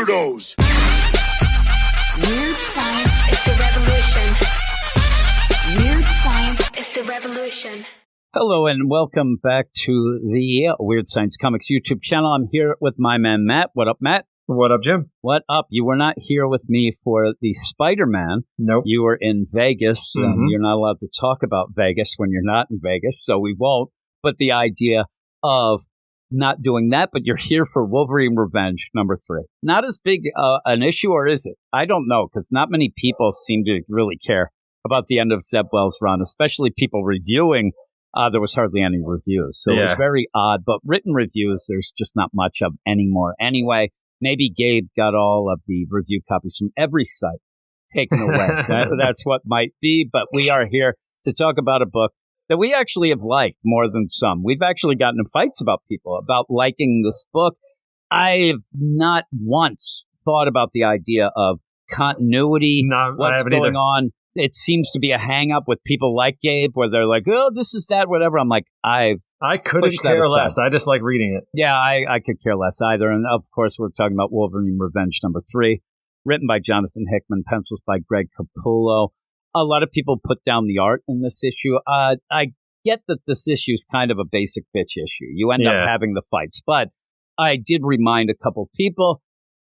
weirdos. Weird science is the revolution. Weird science is the revolution. Hello and welcome back to the Weird Science Comics YouTube channel. I'm here with my man Matt. What up, Matt? What up, Jim? What up? You were not here with me for the Spider-Man. Nope. You were in Vegas. You're not allowed to talk about Vegas when you're not in Vegas, so we won't. But the idea of not doing that, but you're here for Wolverine Revenge #3. Not as big an issue, or is it? I don't know, because not many people seem to really care about the end of Zeb Wells' run, especially people reviewing. There was hardly any reviews, so it was very odd. But written reviews, there's just not much of anymore. Anyway, maybe Gabe got all of the review copies from every site taken away. That's what might be. But we are here to talk about a book that we actually have liked more than some. We've actually gotten in fights about people about liking this book. I've not once thought about the idea of continuity, what's going on. It seems to be a hang up with people like Gabe where they're like, oh, this is that, whatever. I'm like, I couldn't care less. I just like reading it. Yeah, I could care less either. And of course, we're talking about Wolverine Revenge #3, written by Jonathan Hickman, pencils by Greg Capullo. A lot of people put down the art in this issue. I get that this issue is kind of a basic bitch issue. You end up having the fights. But I did remind a couple people,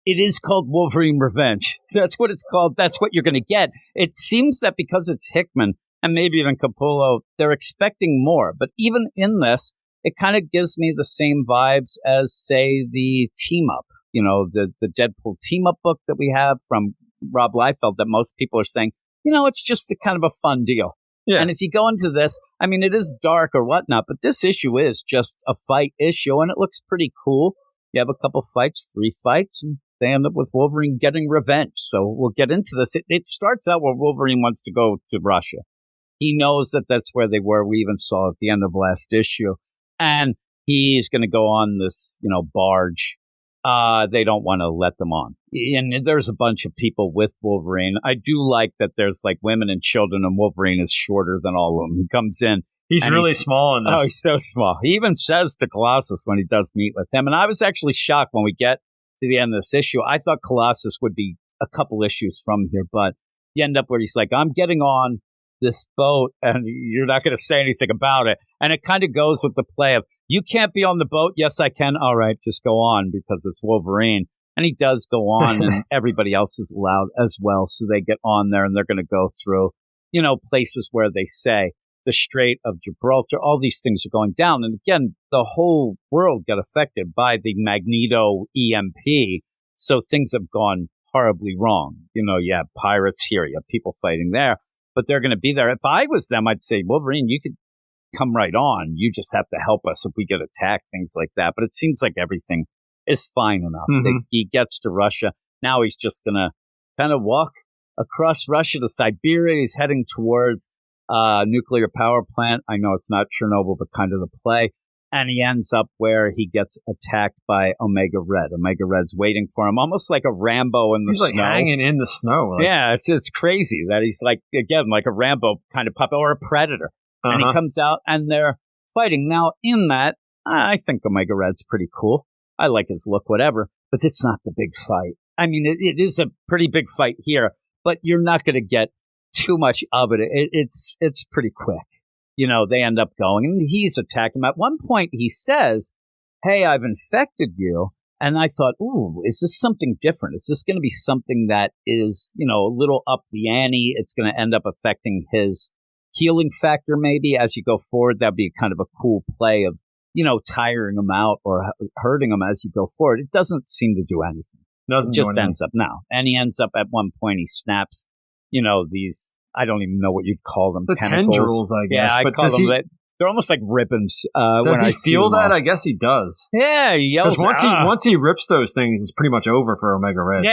it is called Wolverine Revenge. That's what it's called. That's what you're going to get. It seems that because it's Hickman and maybe even Capullo, they're expecting more. But even in this, it kind of gives me the same vibes as, say, the team up, the Deadpool team up book that we have from Rob Liefeld that most people are saying, it's just a kind of a fun deal. Yeah. And if you go into this, I mean, it is dark or whatnot, but this issue is just a fight issue and it looks pretty cool. You have a couple fights, 3 fights, and they end up with Wolverine getting revenge. So we'll get into this. It starts out where Wolverine wants to go to Russia. He knows that that's where they were. We even saw at the end of last issue. And he's going to go on this, barge. They don't want to let them on. And there's a bunch of people with Wolverine. I do like that there's like women and children, and Wolverine is shorter than all of them. He comes in. He's really small in this. Oh, he's so small. He even says to Colossus when he does meet with him. And I was actually shocked when we get to the end of this issue. I thought Colossus would be a couple issues from here, but you end up where he's like, I'm getting on this boat and you're not going to say anything about it. And it kind of goes with the play of, you can't be on the boat. Yes, I can. All right, just go on because it's Wolverine. And he does go on and everybody else is allowed as well. So they get on there and they're going to go through, places where they say the Strait of Gibraltar, all these things are going down. And again, the whole world got affected by the Magneto EMP. So things have gone horribly wrong. You have pirates here, you have people fighting there, but they're going to be there. If I was them, I'd say, Wolverine, you could come right on. You just have to help us if we get attacked, things like that. But it seems like everything is fine enough. He gets to Russia. Now he's just going to kind of walk across Russia to Siberia. He's heading towards nuclear power plant. I know it's not Chernobyl, but kind of the play. And he ends up where he gets attacked by Omega Red. Omega Red's waiting for him, almost like a Rambo in the snow. He's like hanging in the snow. Yeah, it's crazy that he's like, again, like a Rambo kind of puppet or a Predator. And he comes out and they're fighting. Now, in that, I think Omega Red's pretty cool. I like his look, whatever, but it's not the big fight. I mean, it is a pretty big fight here, but you're not going to get too much of it. It's pretty quick. They end up going and he's attacking him. At one point, he says, hey, I've infected you. And I thought, ooh, is this something different? Is this going to be something that is, a little up the ante? It's going to end up affecting his healing factor maybe as you go forward. That'd be kind of a cool play of, tiring him out or hurting him as you go forward. It doesn't seem to do anything. It just ends up now. And he ends up at one point, he snaps, these, I don't even know what you'd call them. The tendrils, I guess. Yeah, I call them they're almost like ribbons. Does he feel that? I guess he does. Yeah, he yells. Because once he rips those things, it's pretty much over for Omega Red.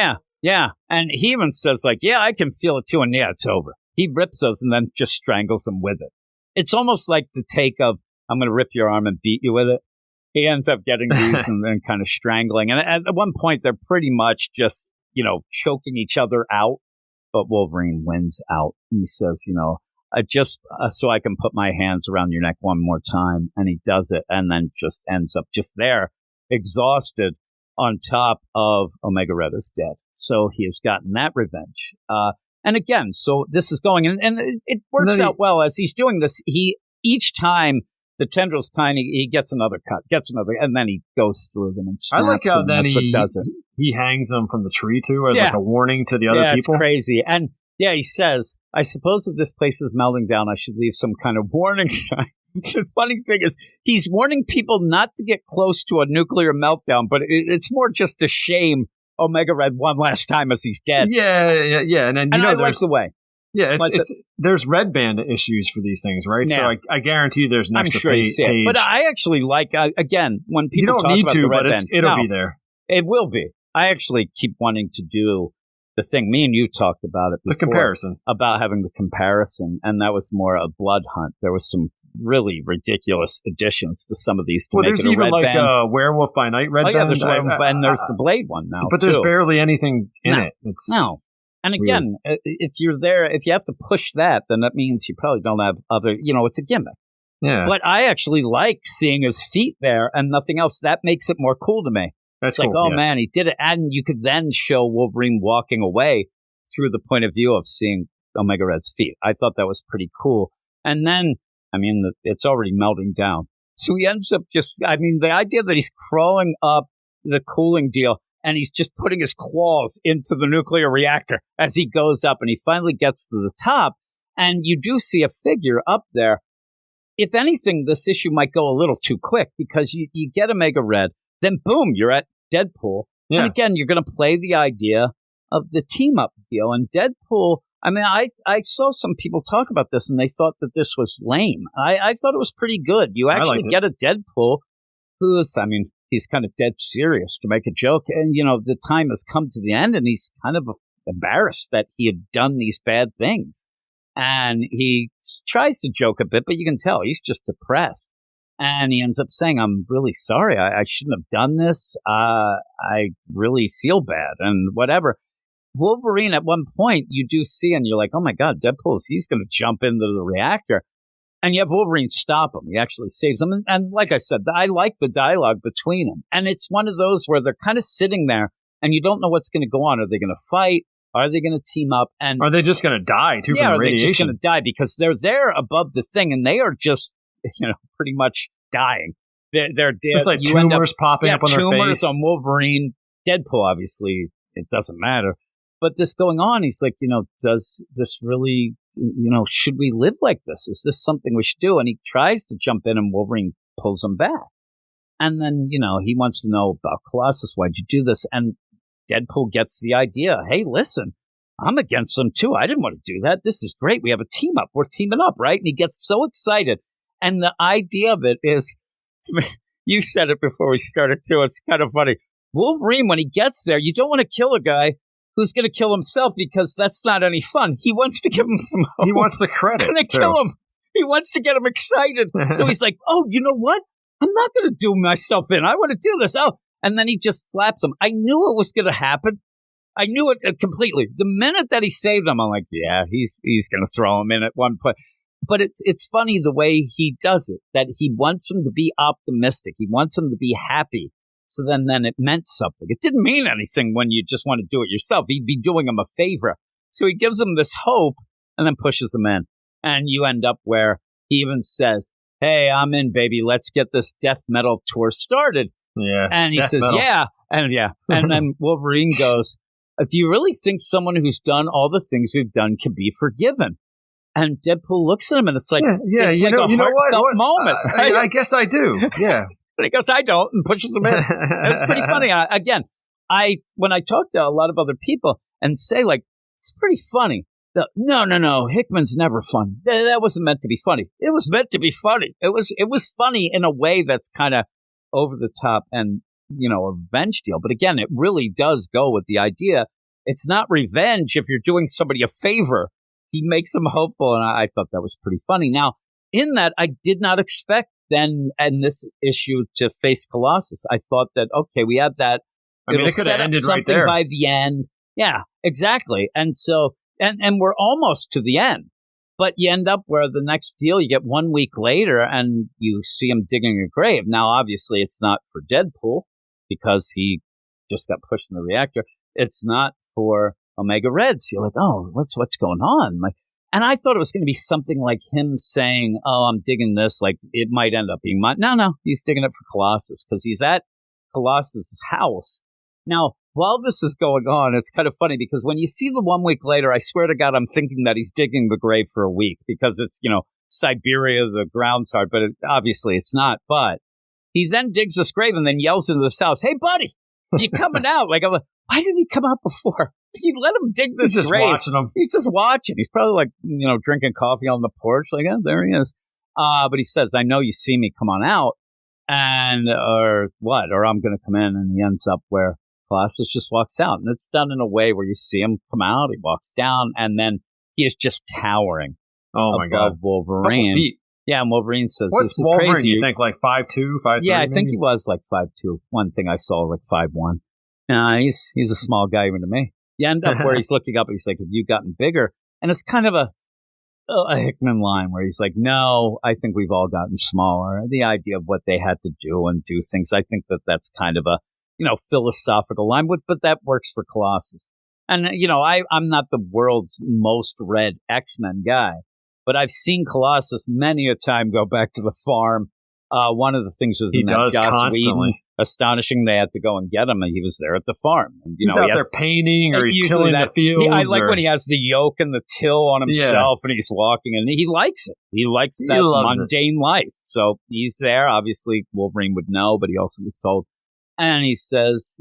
Yeah. And he even says like, yeah, I can feel it too. And yeah, it's over. He rips those and then just strangles them with it. It's almost like the take of, I'm going to rip your arm and beat you with it. He ends up getting these and then kind of strangling. And at one point, they're pretty much just, choking each other out. But Wolverine wins out. He says, just so I can put my hands around your neck one more time. And he does it and then just ends up just there, exhausted. on top of Omega Red is dead. So he has gotten that revenge. And again, so this is going, and it works out well as he's doing this. Each time the tendrils he gets another cut, and then he goes through them and snaps. I like how then he hangs them from the tree too as like a warning to the other people. It's crazy. And he says, I suppose if this place is melting down, I should leave some kind of warning sign. The funny thing is, he's warning people not to get close to a nuclear meltdown, but it's more just to shame Omega Red one last time as he's dead. Yeah. And then I like the way. Yeah, there's red band issues for these things, right? Yeah. So I guarantee you there's an extra page. But I actually like, again, when people you don't talk need about to, the red but band. It'll be there. It will be. I actually keep wanting to do the thing. Me and you talked about it before. The comparison. About having the comparison, and that was more a blood hunt. There was some really ridiculous additions to some of these to make there's it a even red like band. Werewolf by Night red band. There's and there's the Blade one now. But there's barely anything in it. No. And again, if you're there, if you have to push that, then that means you probably don't have other, it's a gimmick. Yeah. But I actually like seeing his feet there and nothing else. That makes it more cool to me. That's it's cool, like, man, he did it. And you could then show Wolverine walking away through the point of view of seeing Omega Red's feet. I thought that was pretty cool. And then, it's already melting down. So he ends up the idea that he's crawling up the cooling deal and he's just putting his claws into the nuclear reactor as he goes up, and he finally gets to the top. And you do see a figure up there. If anything, this issue might go a little too quick because you get Omega Red, then boom, you're at Deadpool. Yeah. And again, you're going to play the idea of the team up deal. And Deadpool, I saw some people talk about this and they thought that this was lame. I thought it was pretty good. You actually get a Deadpool who's, he's kind of dead serious to make a joke. And, the time has come to the end and he's kind of embarrassed that he had done these bad things. And he tries to joke a bit, but you can tell he's just depressed. And he ends up saying, I'm really sorry. I shouldn't have done this. I really feel bad and whatever. Wolverine, at one point, you do see, and you're like, oh my God, he's going to jump into the reactor. And you have Wolverine stop him. He actually saves him. And like I said, I like the dialogue between them. And it's one of those where they're kind of sitting there and you don't know what's going to go on. Are they going to fight? Are they going to team up? And are they just going to die too from the radiation? Are they just going to die because they're there above the thing and they are just, pretty much dying. They're just like tumors popping up on their face. Tumors on Wolverine. Deadpool, obviously, it doesn't matter. But this going on, he's like, does this really, should we live like this? Is this something we should do? And he tries to jump in and Wolverine pulls him back. And then, he wants to know about Colossus. Why'd you do this? And Deadpool gets the idea. Hey, listen, I'm against them too. I didn't want to do that. This is great. We have a team up. We're teaming up, right? And he gets so excited. And the idea of it is, you said it before we started too. It's kind of funny. Wolverine, when he gets there, you don't want to kill a guy who's going to kill himself because that's not any fun. He wants to give him some hope. He wants the credit. And they kill him. He wants to get him excited. So he's like, oh, you know what? I'm not going to do myself in. I want to do this. Oh, and then he just slaps him. I knew it was going to happen. I knew it completely. The minute that he saved him, I'm like, yeah, he's going to throw him in at one point. But it's funny the way he does it, that he wants him to be optimistic. He wants him to be happy. So then it meant something. It didn't mean anything when you just want to do it yourself. He'd be doing him a favor. So he gives him this hope and then pushes him in. And you end up where he even says, hey, I'm in, baby. Let's get this death metal tour started. Yeah. And he says, metal. Yeah. And then Wolverine goes, do you really think someone who's done all the things we've done can be forgiven? And Deadpool looks at him and it's like, it's like a heartfelt moment. I guess I do. Yeah. And he goes, I don't, and pushes him in. And it's pretty funny. When I talk to a lot of other people and say, like, it's pretty funny. No, Hickman's never funny. That wasn't meant to be funny. It was meant to be funny. It was funny in a way that's kind of over the top and, a revenge deal. But again, it really does go with the idea. It's not revenge if you're doing somebody a favor. He makes them hopeful, and I thought that was pretty funny. Now, in that, I did not expect then and this issue to face Colossus. I thought that, okay, we have that. It could have ended something right there by the end. Yeah, exactly. And so, and we're almost to the end. But you end up where the next deal, you get 1 week later, and you see him digging a grave. Now, obviously, it's not for Deadpool because he just got pushed in the reactor. It's not for Omega Reds. You're like, oh, what's going on? Like, and I thought it was going to be something like him saying, oh, I'm digging this. Like, it might end up being mine. No, he's digging it for Colossus because he's at Colossus's house. Now, while this is going on, it's kind of funny because when you see the 1 week later, I swear to God, I'm thinking that he's digging the grave for a week because it's, Siberia, the ground's hard, but obviously it's not. But he then digs this grave and then yells into this house, hey, buddy, you coming out? Like, I'm like, why didn't he come out before? He let him dig this He's just grave. watching him. He's just watching. He's probably like, drinking coffee on the porch. Like, oh, there he is. But he says, I know you see me. Come on out. Or I'm going to come in. And he ends up where Colossus just walks out. And it's done in a way where you see him come out. He walks down. And then he is just towering above Wolverine. Feet. Yeah, and Wolverine says, what's Wolverine, crazy. You think, like 5'2", 5'3"? Yeah, I think he was like 5'2". One thing I saw, like 5'1". He's a small guy even to me. You end up where he's looking up and he's like, have you gotten bigger? And it's kind of a Hickman line where he's like, no, I think we've all gotten smaller. The idea of what they had to do and do things, I think that's kind of a, philosophical line, but that works for Colossus. And, I'm not the world's most read X-Men guy, but I've seen Colossus many a time go back to the farm. One of the things was in that Joss Whedon, astonishing they had to go and get him, and he was there at the farm. And, he's out there painting or he's tilling the fields. I like when he has the yoke and the till on himself and he's walking, and he likes it. He likes that mundane life. So he's there. Obviously, Wolverine would know, but he also was told. And he says,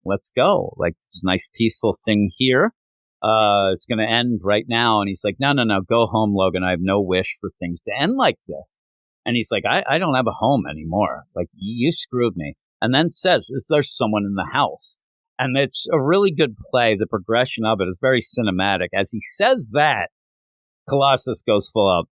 let's go. Like, it's a nice, peaceful thing here. It's going to end right now. And he's like, no, go home, Logan. I have no wish for things to end like this. And he's like, I don't have a home anymore. Like, you screwed me. And then says, is there someone in the house? And it's a really good play. The progression of it is very cinematic. As he says that, Colossus goes full out,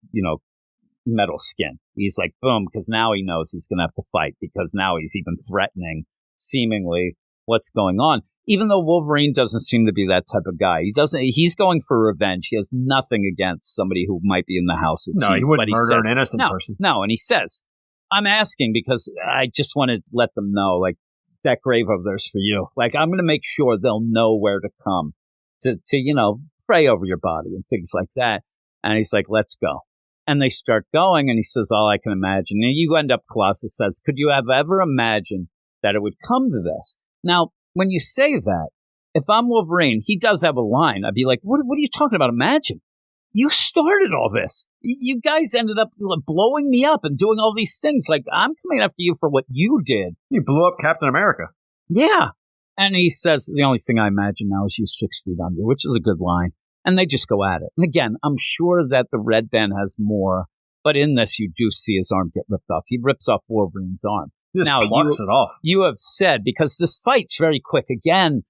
metal skin. He's like, boom, because now he knows he's going to have to fight because now he's even threatening, seemingly, what's going on. Even though Wolverine doesn't seem to be that type of guy. He's going for revenge. He has nothing against somebody who might be in the house. He wouldn't murder an innocent person. No, and he says, I'm asking because I just want to let them know, like, that grave over there's for you. Like, I'm going to make sure they'll know where to come to pray over your body and things like that. And he's like, let's go. And they start going, and he says, all I can imagine. And you end up, Colossus says, could you have ever imagined that it would come to this? Now, when you say that, if I'm Wolverine, he does have a line. I'd be like, what are you talking about? Imagine. You started all this. You guys ended up blowing me up and doing all these things. Like, I'm coming after you for what you did. You blew up Captain America. Yeah. And he says, the only thing I imagine now is you 6 feet under, which is a good line. And they just go at it. And again, I'm sure that the Red Band has more, but in this, you do see his arm get ripped off. He rips off Wolverine's arm. He just plucks it off. You have said, because this fight's very quick. Again,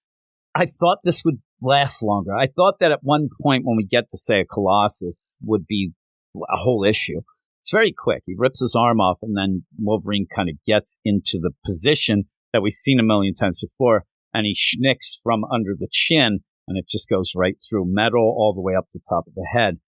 I thought this would last longer. I thought that at one point when we get to, say, a Colossus would be a whole issue. It's very quick. He rips his arm off, and then Wolverine kind of gets into the position that we've seen a million times before, and he schnicks from under the chin, and it just goes right through metal all the way up the top of the head.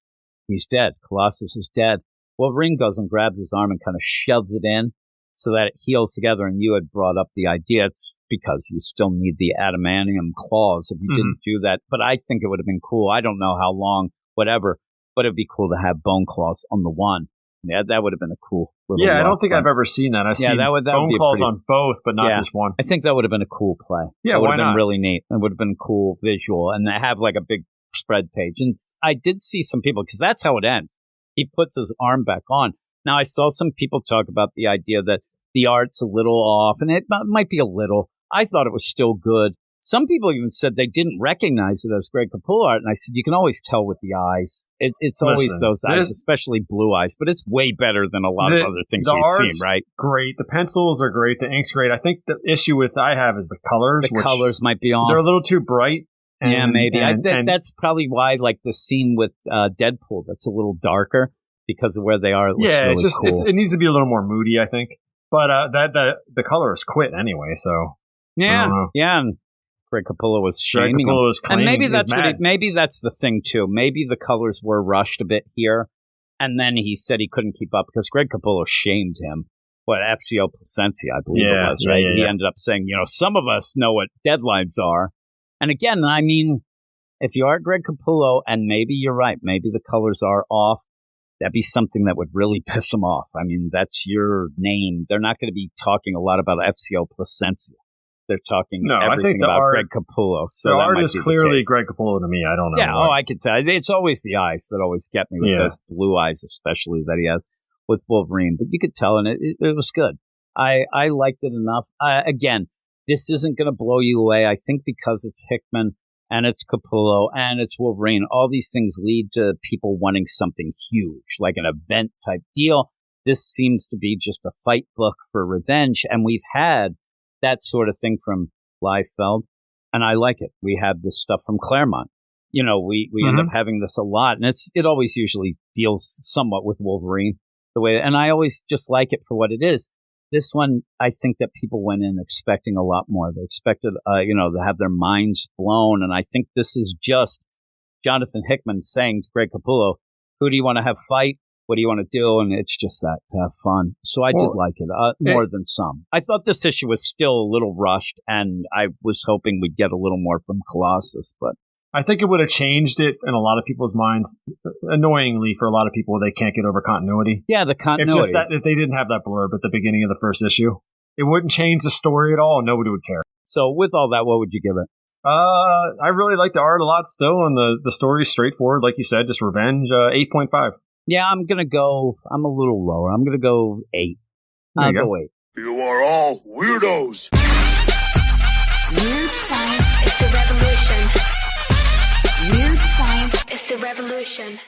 He's dead. Colossus is dead. Wolverine goes and grabs his arm and kind of shoves it in so that it heals together. And you had brought up the idea. It's because you still need the adamantium claws if you didn't do that. But I think it would have been cool. I don't know how long, whatever, but it'd be cool to have bone claws on the one. Yeah, that would have been a cool little I don't think I've ever seen that. I've seen that would bone claws on both, but not just one. I think that would have been a cool play. Yeah, it would why have been not? really neat. It would have been a cool visual. And have like a big spread page. And I did see some people, because that's how it ends. He puts his arm back on. Now, I saw some people talk about the idea that the art's a little off, and it might be a little. I thought it was still good. Some people even said they didn't recognize it as Greg Capullo art, and I said, you can always tell with the eyes. It's always those eyes, especially blue eyes, but it's way better than a lot of other things we've seen, right? Great. The pencils are great. The ink's great. I think the issue I have is the colors. The colors might be off. They're a little too bright. Yeah, maybe. That's probably why, like, the scene with Deadpool, that's a little darker because of where they are. It looks really cool. It needs to be a little more moody, I think. But the color is quit anyway, so. Yeah, and Greg Capullo was shaming him. And maybe that's maybe that's the thing too. Maybe the colors were rushed a bit here, and then he said he couldn't keep up because Greg Capullo shamed him FCO Placencia, I believe it was, right? He ended up saying, some of us know what deadlines are. And again, I mean, if you are Greg Capullo, and maybe you're right, maybe the colors are off, that'd be something that would really piss them off. I mean, that's your name. They're not going to be talking a lot about FCO Placencia. They're talking everything about Greg Capullo. So the art is clearly Greg Capullo to me. I don't know. Yeah, I can tell. It's always the eyes that always get me with those blue eyes, especially that he has with Wolverine. But you could tell, and it was good. I liked it enough. Again, this isn't going to blow you away. I think because it's Hickman and it's Capullo and it's Wolverine, all these things lead to people wanting something huge, like an event type deal. This seems to be just a fight book for revenge, and we've had that sort of thing from Liefeld, and I like it. We have this stuff from Claremont. We end up having this a lot, and it always usually deals somewhat with Wolverine the way, and I always just like it for what it is. This one, I think that people went in expecting a lot more. They expected, to have their minds blown, and I think this is just Jonathan Hickman saying to Greg Capullo, "Who do you want to have fight? What do you want to do?" And it's just that, to have fun. So I did like it more than some. I thought this issue was still a little rushed, and I was hoping we'd get a little more from Colossus. But I think it would have changed it in a lot of people's minds. Annoyingly, for a lot of people, they can't get over continuity. Yeah, the continuity. It's just that if they didn't have that blurb at the beginning of the first issue, it wouldn't change the story at all, and nobody would care. So with all that, what would you give it? I really like the art a lot still, and the story's straightforward, like you said, just revenge. 8.5. Yeah, I'm a little lower. I'm going to go 8. I'll go 8. You are all weirdos. Weird science is the revolution. Weird science is the revolution.